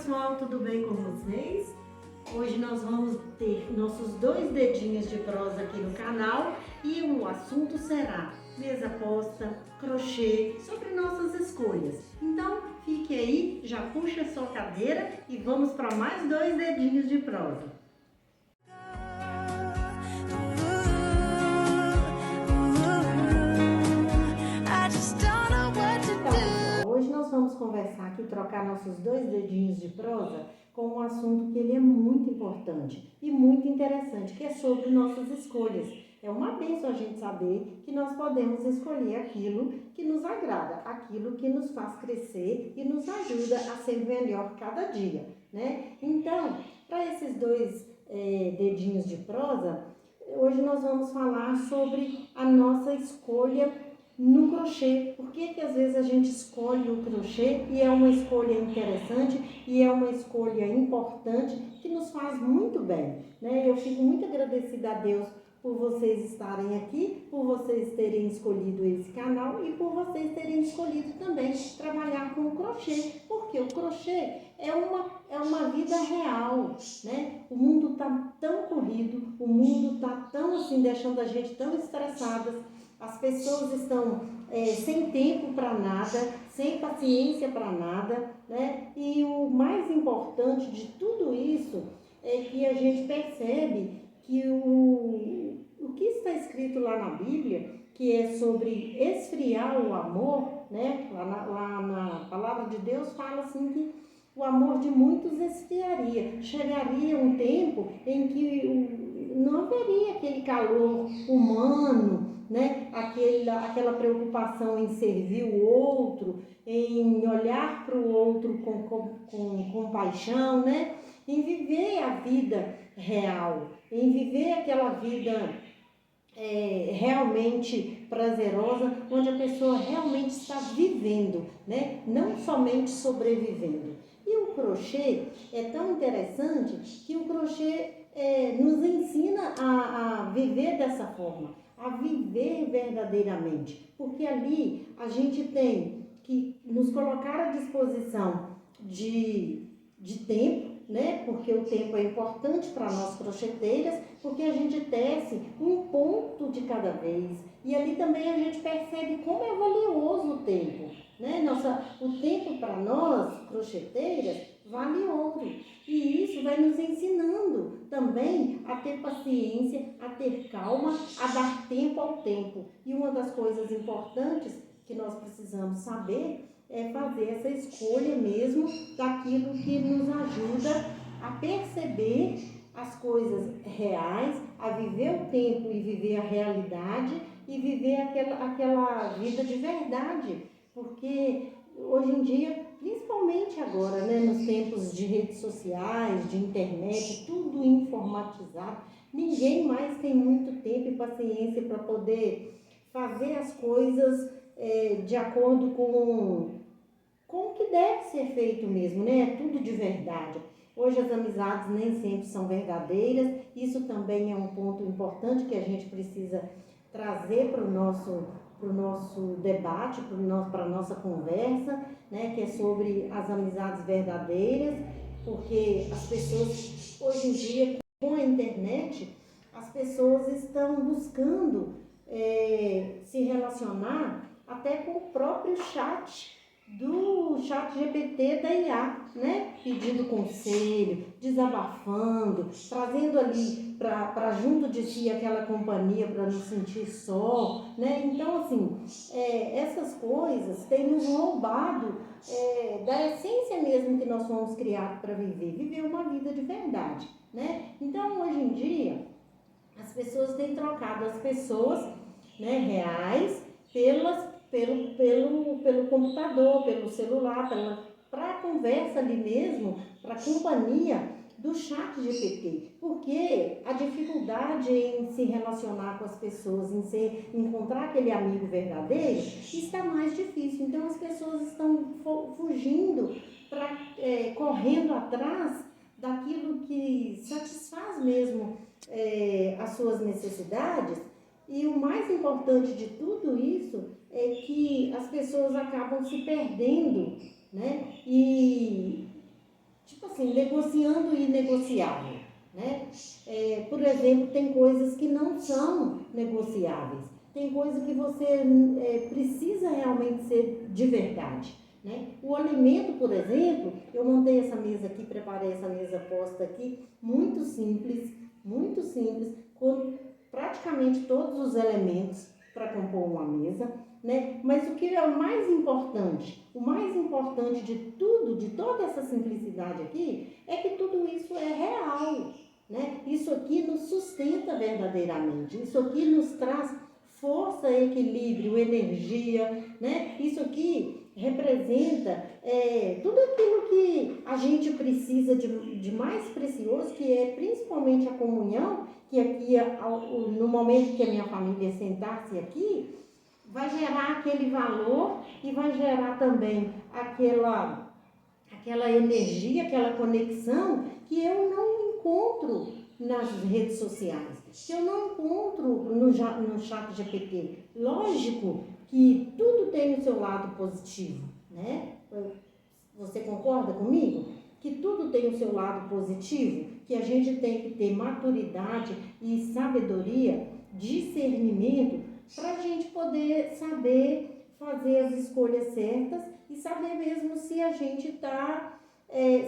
pessoal, tudo bem com vocês? Hoje nós vamos ter nossos 2 dedinhos de prosa aqui no canal e o assunto será mesa posta, crochê, sobre nossas escolhas. Então fique aí, já puxa a sua cadeira e vamos para mais 2 dedinhos de prosa. Hoje nós vamos conversar aqui, trocar nossos 2 dedinhos de prosa com um assunto que ele é muito importante e muito interessante, que é sobre nossas escolhas. É uma bênção a gente saber que nós podemos escolher aquilo que nos agrada, aquilo que nos faz crescer e nos ajuda a ser melhor cada dia, né? Então, para esses 2 dedinhos de prosa, hoje nós vamos falar sobre a nossa escolha no crochê. Por que às vezes a gente escolhe o crochê e é uma escolha interessante e é uma escolha importante que nos faz muito bem, né? Eu fico muito agradecida a Deus por vocês estarem aqui, por vocês terem escolhido esse canal e por vocês terem escolhido também trabalhar com o crochê, porque o crochê é uma vida real, né? O mundo está tão corrido, o mundo está tão assim, deixando a gente tão estressadas. As pessoas estão sem tempo para nada, sem paciência para nada, né? E o mais importante de tudo isso é que a gente percebe que o que está escrito lá na Bíblia, que é sobre esfriar o amor, né? Lá na palavra de Deus fala assim que o amor de muitos esfriaria. Chegaria um tempo em que não haveria aquele calor humano, né? Aquela preocupação em servir o outro, em olhar para o outro com compaixão, né? Em viver a vida real, em viver aquela vida realmente prazerosa, onde a pessoa realmente está vivendo, né? Não somente sobrevivendo. E o crochê é tão interessante que o crochê nos ensina a viver dessa forma, a viver verdadeiramente, porque ali a gente tem que nos colocar à disposição de tempo, né? Porque o tempo é importante para nós crocheteiras, porque a gente tece um ponto de cada vez e ali também a gente percebe como é valioso o tempo, né? O tempo para nós crocheteiras vale ouro e isso vai nos ensinando também a ter paciência, a ter calma, a dar tempo ao tempo. E uma das coisas importantes que nós precisamos saber é fazer essa escolha mesmo daquilo que nos ajuda a perceber as coisas reais, a viver o tempo e viver a realidade e viver aquela vida de verdade. Porque hoje em dia, principalmente agora, né, nos tempos de redes sociais, de internet, tudo informatizado, ninguém mais tem muito tempo e paciência para poder fazer as coisas de acordo com o que deve ser feito mesmo, né? Tudo de verdade. Hoje as amizades nem sempre são verdadeiras, isso também é um ponto importante que a gente precisa trazer para o nosso debate, para a nossa conversa, né? Que é sobre as amizades verdadeiras, porque as pessoas, hoje em dia, com a internet, as pessoas estão buscando se relacionar até com o próprio do chat GPT da IA, né? Pedindo conselho, desabafando, trazendo ali para junto de si aquela companhia para não sentir só, né? Então, assim, essas coisas têm nos roubado da essência mesmo que nós fomos criados para viver uma vida de verdade, né? Então, hoje em dia, as pessoas têm trocado as pessoas, né, reais pelo computador, pelo celular, para a conversa ali mesmo, para a companhia do chat GPT. Porque a dificuldade em se relacionar com as pessoas, em encontrar aquele amigo verdadeiro, está mais difícil. Então as pessoas estão fugindo, correndo atrás daquilo que satisfaz mesmo as suas necessidades. E o mais importante de tudo isso é que as pessoas acabam se perdendo, né? E, tipo assim, negociando o inegociável, né? Por exemplo, tem coisas que não são negociáveis. Tem coisa que você precisa realmente ser de verdade, né? O alimento, por exemplo, eu montei essa mesa aqui, preparei essa mesa posta aqui, muito simples, com praticamente todos os elementos para compor uma mesa, né? Mas o que é o mais importante de tudo, de toda essa simplicidade aqui, é que tudo isso é real, né? Isso aqui nos sustenta verdadeiramente, isso aqui nos traz força, equilíbrio, energia, né? Isso aqui representa tudo aquilo que a gente precisa de mais precioso, que é principalmente a comunhão, que aqui, no momento que a minha família sentar-se aqui, vai gerar aquele valor e vai gerar também aquela energia, aquela conexão que eu não encontro nas redes sociais, que eu não encontro no chat GPT. Lógico que tudo tem o seu lado positivo, né? Você concorda comigo? Que tudo tem o seu lado positivo, que a gente tem que ter maturidade e sabedoria, discernimento, para a gente poder saber fazer as escolhas certas e saber mesmo se a gente está,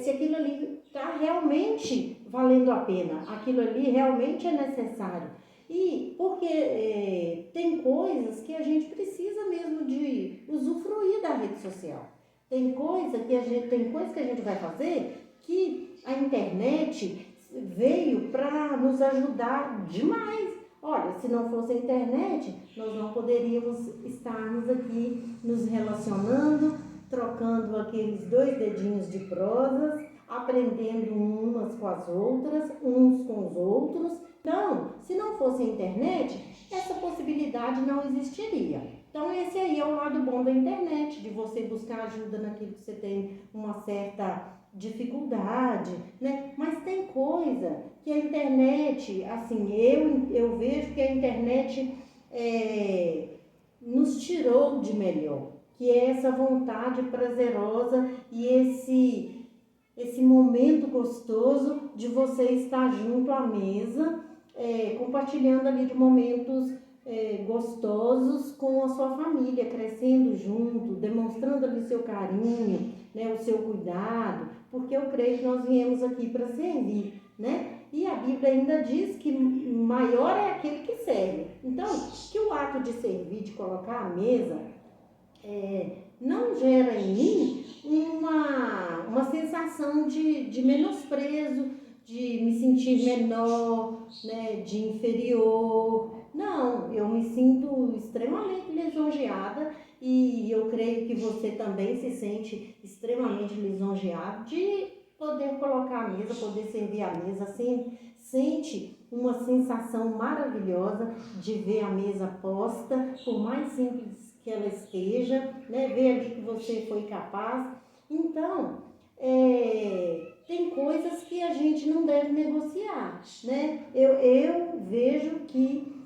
se aquilo ali está realmente valendo a pena, aquilo ali realmente é necessário. E porque tem coisas que a gente precisa mesmo de usufruir da rede social. Tem coisa que a gente vai fazer que a internet veio para nos ajudar demais. Olha, se não fosse a internet, nós não poderíamos estarmos aqui nos relacionando, trocando aqueles 2 dedinhos de prosas, aprendendo umas com as outras, uns com os outros. Então, se não fosse a internet, essa possibilidade não existiria. Então, esse aí é o lado bom da internet, de você buscar ajuda naquilo que você tem uma certa dificuldade, né? Mas tem coisa que a internet, assim, eu vejo que a internet nos tirou de melhor, que é essa vontade prazerosa e esse momento gostoso de você estar junto à mesa, compartilhando ali de momentos gostosos com a sua família, crescendo junto, demonstrando ali seu carinho, né, o seu cuidado, porque eu creio que nós viemos aqui para servir, né? E a Bíblia ainda diz que maior é aquele que serve. Então, que o ato de servir, de colocar a mesa, não gera em mim uma sensação de menosprezo, de me sentir menor, né, de inferior. Não, eu me sinto extremamente lisonjeada e eu creio que você também se sente extremamente lisonjeado de poder colocar a mesa, poder servir a mesa, assim, sente uma sensação maravilhosa de ver a mesa posta, por mais simples que ela esteja, né, ver ali que você foi capaz. Então, tem coisas que a gente não deve negociar, né? Eu vejo que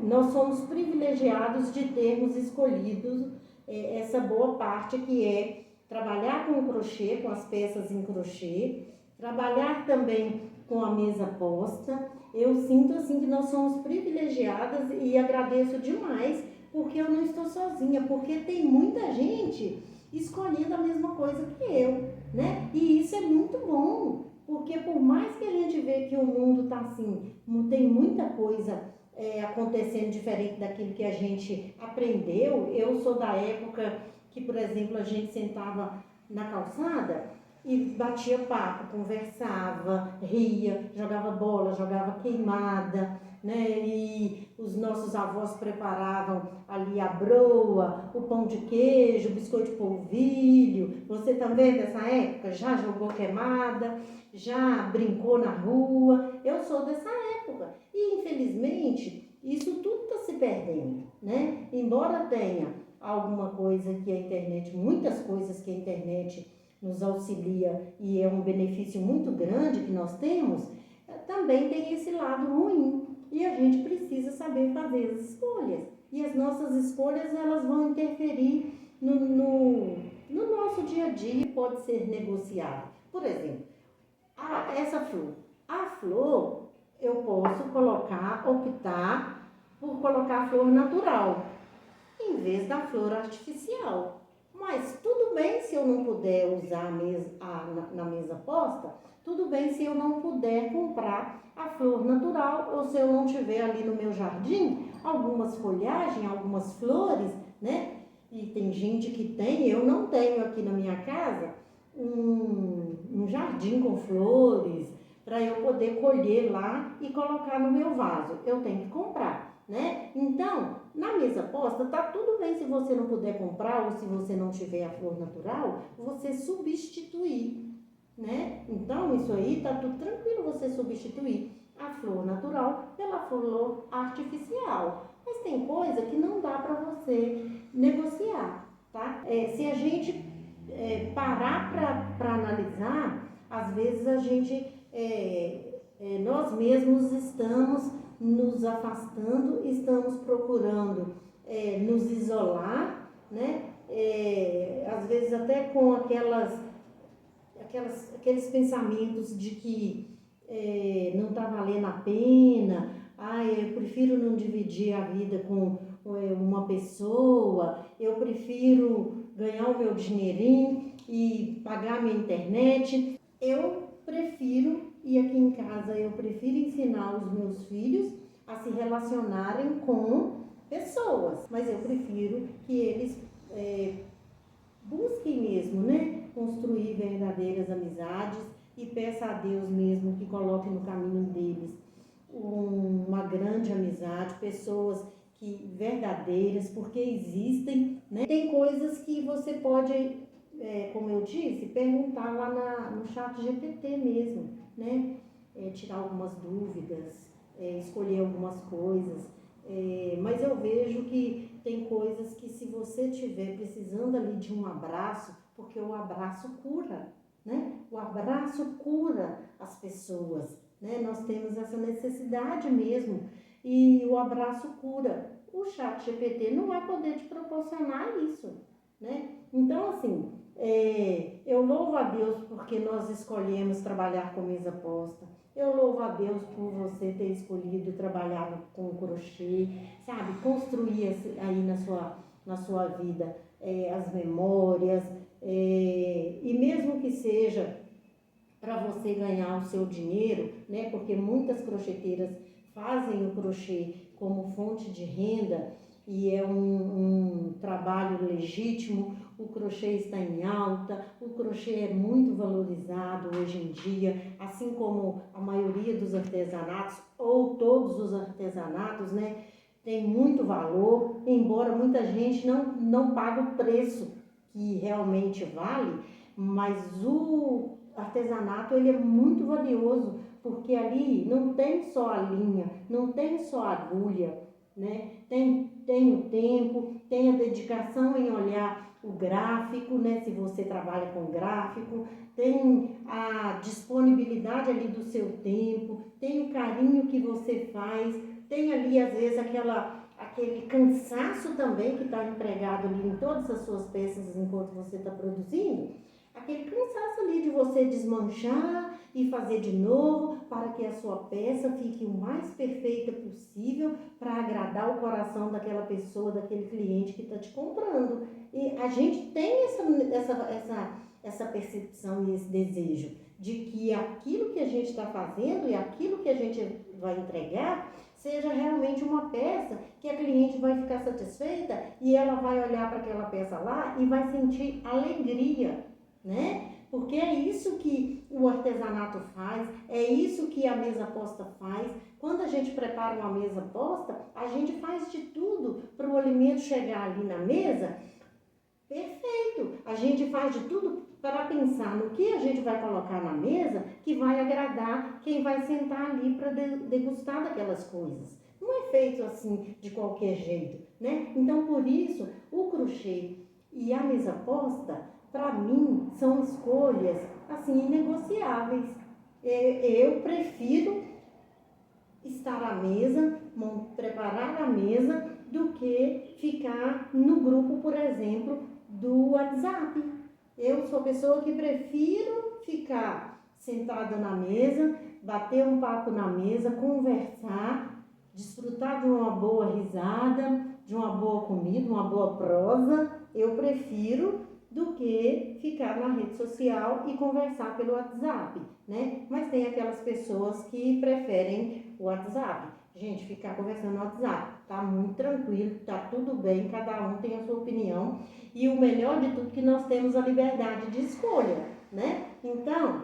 nós somos privilegiados de termos escolhido essa boa parte que é trabalhar com o crochê, com as peças em crochê, trabalhar também com a mesa posta. Eu sinto assim que nós somos privilegiadas e agradeço demais porque eu não estou sozinha, porque tem muita gente escolhendo a mesma coisa que eu, né? E isso é muito bom, porque por mais que a gente vê que o mundo está assim, tem muita coisa acontecendo diferente daquilo que a gente aprendeu. Eu sou da época que, por exemplo, a gente sentava na calçada e batia papo, conversava, ria, jogava bola, jogava queimada, né? E os nossos avós preparavam ali a broa, o pão de queijo, o biscoito de polvilho. Você também dessa época já jogou queimada, já brincou na rua? Eu sou dessa época e infelizmente isso tudo está se perdendo, né? Embora tenha alguma coisa que a internet, muitas coisas que a internet nos auxilia e é um benefício muito grande que nós temos, também tem esse lado ruim. E a gente precisa saber fazer as escolhas. E as nossas escolhas, elas vão interferir no nosso dia a dia pode ser negociado. Por exemplo, essa flor. A flor, eu posso optar por colocar a flor natural, em vez da flor artificial. Mas tudo bem se eu não puder usar na mesa posta, tudo bem se eu não puder comprar a flor natural, ou se eu não tiver ali no meu jardim algumas folhagens, algumas flores, né? E tem gente que tem, eu não tenho aqui na minha casa um jardim com flores para eu poder colher lá e colocar no meu vaso. Eu tenho que comprar, né? Então, na mesa posta, tá tudo bem se você não puder comprar ou se você não tiver a flor natural, você substituir, né? Então, isso aí tá tudo tranquilo você substituir a flor natural pela flor artificial. Mas tem coisa que não dá para você negociar, tá? Se a gente parar para analisar, às vezes nós mesmos estamos nos afastando, estamos procurando nos isolar, né? Às vezes até com aqueles pensamentos de que não está valendo a pena, eu prefiro não dividir a vida com uma pessoa, eu prefiro ganhar o meu dinheirinho e pagar minha internet. Eu prefiro, e aqui em casa eu prefiro ensinar os meus filhos a se relacionarem com pessoas, mas eu prefiro que eles busquem mesmo, né, construir verdadeiras amizades e peça a Deus mesmo que coloque no caminho deles uma grande amizade, pessoas verdadeiras, porque existem, né? Tem coisas que você pode, como eu disse, perguntar lá no chat GPT mesmo, né? Tirar algumas dúvidas, escolher algumas coisas. Mas eu vejo que tem coisas que se você estiver precisando ali de um abraço, porque o abraço cura, né? O abraço cura as pessoas, né? Nós temos essa necessidade mesmo e o abraço cura. O chat GPT não vai poder te proporcionar isso, né? Então, assim, eu louvo a Deus porque nós escolhemos trabalhar com mesa posta. Eu louvo a Deus por você ter escolhido trabalhar com crochê, sabe? Construir aí na sua vida as memórias, e mesmo que seja para você ganhar o seu dinheiro, né? Porque muitas crocheteiras fazem o crochê como fonte de renda e é um trabalho legítimo. O crochê está em alta, o crochê é muito valorizado hoje em dia, assim como a maioria dos artesanatos, ou todos os artesanatos, né? Tem muito valor, embora muita gente não pague o preço que realmente vale, mas o artesanato ele é muito valioso, porque ali não tem só a linha, não tem só a agulha, né? Tem o tempo, tem a dedicação em olhar o gráfico, né? Se você trabalha com gráfico, tem a disponibilidade ali do seu tempo, tem o carinho que você faz, tem ali às vezes aquele cansaço também que está empregado ali em todas as suas peças enquanto você está produzindo, aquele cansaço ali de você desmanchar e fazer de novo para que a sua peça fique o mais perfeita possível para agradar o coração daquela pessoa, daquele cliente que está te comprando. E a gente tem essa percepção e esse desejo de que aquilo que a gente está fazendo e aquilo que a gente vai entregar seja realmente uma peça que a cliente vai ficar satisfeita e ela vai olhar para aquela peça lá e vai sentir alegria, né? Porque é isso que o artesanato faz, é isso que a mesa posta faz. Quando a gente prepara uma mesa posta, a gente faz de tudo para o alimento chegar ali na mesa perfeito. A gente faz de tudo para pensar no que a gente vai colocar na mesa que vai agradar quem vai sentar ali para degustar daquelas coisas. Não é feito assim de qualquer jeito, né? Então, por isso, o crochê e a mesa posta, para mim, são escolhas assim inegociáveis. Eu prefiro estar à mesa, preparar a mesa, do que ficar no grupo, por exemplo, do WhatsApp. Eu sou pessoa que prefiro ficar sentada na mesa, bater um papo na mesa, conversar, desfrutar de uma boa risada, de uma boa comida, uma boa prosa. Eu prefiro do que ficar na rede social e conversar pelo WhatsApp, né? Mas tem aquelas pessoas que preferem o WhatsApp. Gente, ficar conversando no WhatsApp tá muito tranquilo, tá tudo bem, cada um tem a sua opinião. E o melhor de tudo é que nós temos a liberdade de escolha, né? Então,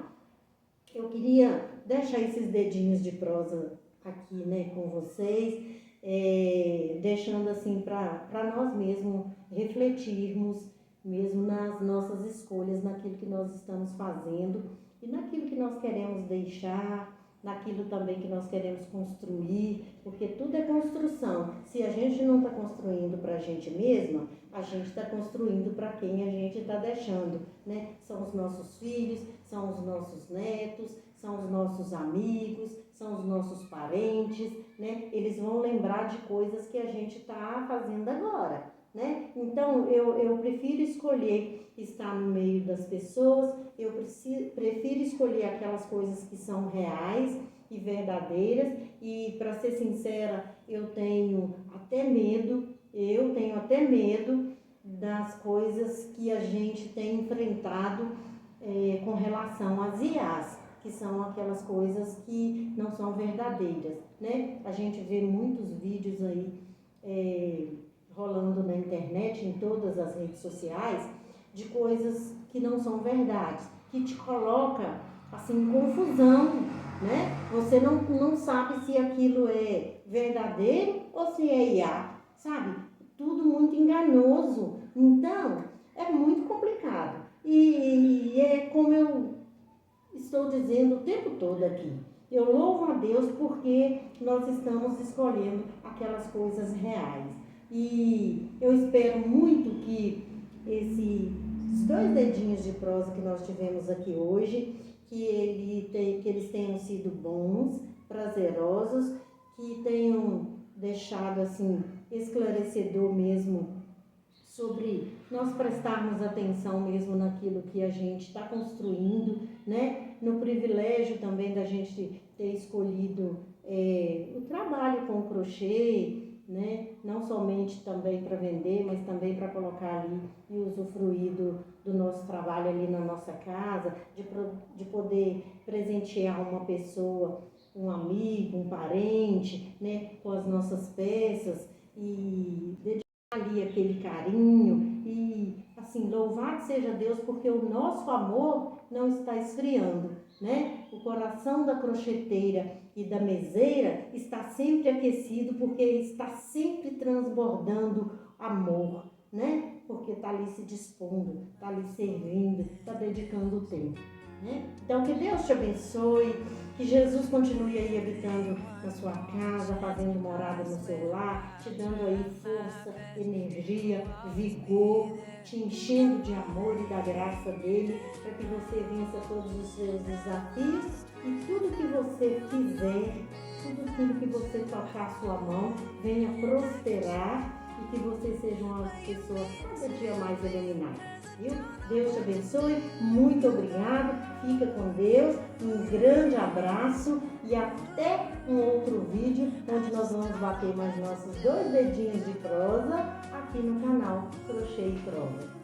eu queria deixar esses dedinhos de prosa aqui, né, com vocês, deixando assim para nós mesmos refletirmos mesmo nas nossas escolhas, naquilo que nós estamos fazendo e naquilo que nós queremos deixar, naquilo também que nós queremos construir, porque tudo é construção. Se a gente não está construindo para a gente mesma, a gente está construindo para quem a gente está deixando, né? São os nossos filhos, são os nossos netos, são os nossos amigos, são os nossos parentes, né? Eles vão lembrar de coisas que a gente está fazendo agora, né? Então, eu prefiro escolher estar no meio das pessoas, prefiro escolher aquelas coisas que são reais e verdadeiras, e para ser sincera, eu tenho até medo das coisas que a gente tem enfrentado com relação às IAs, que são aquelas coisas que não são verdadeiras, né? A gente vê muitos vídeos aí rolando na internet, em todas as redes sociais, de coisas que não são verdades, que te coloca assim em confusão, né? Você não sabe se aquilo é verdadeiro ou se é IA, sabe? Tudo muito enganoso. Então, é muito complicado. E é como eu estou dizendo o tempo todo aqui. Eu louvo a Deus porque nós estamos escolhendo aquelas coisas reais. E eu espero muito que esses 2 dedinhos de prosa que nós tivemos aqui hoje, que eles tenham sido bons, prazerosos, que tenham deixado assim esclarecedor mesmo sobre nós prestarmos atenção mesmo naquilo que a gente está construindo, né? No privilégio também da gente ter escolhido o trabalho com o crochê, né? Não somente também para vender, mas também para colocar ali e usufruir do nosso trabalho ali na nossa casa, de poder presentear uma pessoa, um amigo, um parente, né? Com as nossas peças e dedicar ali aquele carinho e assim, louvado seja Deus porque o nosso amor não está esfriando, né? O coração da crocheteira e da meseira está sempre aquecido porque está sempre transbordando amor, né? Porque está ali se dispondo, está ali servindo, está dedicando o tempo, né? Então, que Deus te abençoe, que Jesus continue aí habitando na sua casa, fazendo morada no seu lar, te dando aí força, energia, vigor, te enchendo de amor e da graça dele, para que você vença todos os seus desafios e tudo que você fizer, tudo aquilo que você tocar a sua mão, venha prosperar e que você seja uma pessoa cada dia mais iluminada. Viu? Deus te abençoe, muito obrigado, fica com Deus, um grande abraço e até um outro vídeo onde nós vamos bater mais nossos 2 dedinhos de prosa aqui no canal Crochê e Prosa.